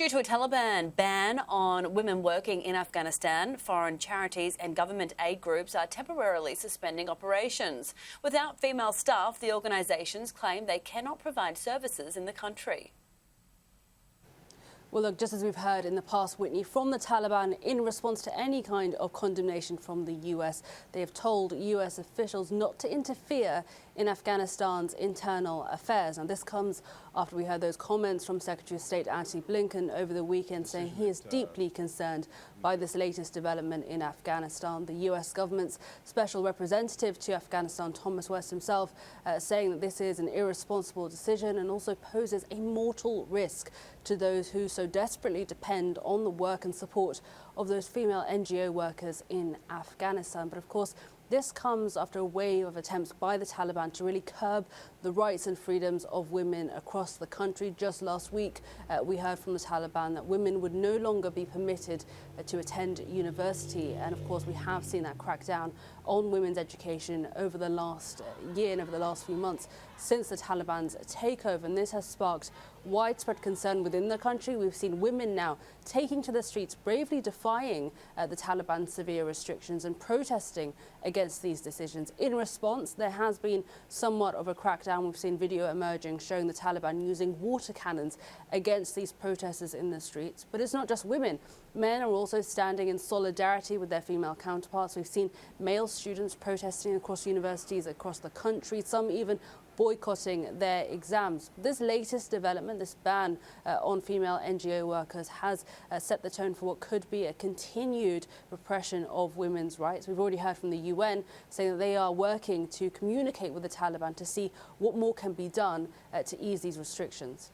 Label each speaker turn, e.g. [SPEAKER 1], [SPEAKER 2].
[SPEAKER 1] Due to a Taliban ban on women working in Afghanistan, foreign charities and government aid groups are temporarily suspending operations. Without female staff, the organisations claim they cannot provide services in the country.
[SPEAKER 2] Well, look, just as we've heard in the past, Whitney, from the Taliban, in response to any kind of condemnation from the US, they have told US officials not to interfere in Afghanistan's internal affairs. And this comes after we heard those comments from Secretary of State Antony Blinken over the weekend saying he is deeply concerned by this latest development in Afghanistan. The US government's special representative to Afghanistan, Thomas West himself, saying that this is an irresponsible decision and also poses a mortal risk to those who so desperately depend on the work and support of those female NGO workers in Afghanistan. But of course, this comes after a wave of attempts by the Taliban to really curb the rights and freedoms of women across the country. Just last week, we heard from the Taliban that women would no longer be permitted to attend university. And of course, we have seen that crackdown on women's education over the last year and over the last few months since the Taliban's takeover. And this has sparked widespread concern within the country. We've seen women now taking to the streets, bravely defying the Taliban's severe restrictions and protesting against these decisions. In response, there has been somewhat of a crackdown. We've seen video emerging showing the Taliban using water cannons against these protesters in the streets. But it's not just women. Men are also standing in solidarity with their female counterparts. We've seen male students protesting across universities across the country, some even boycotting their exams. This latest development, this ban on female NGO workers, has set the tone for what could be a continued repression of women's rights. We've already heard from the UN saying that they are working to communicate with the Taliban to see what more can be done to ease these restrictions.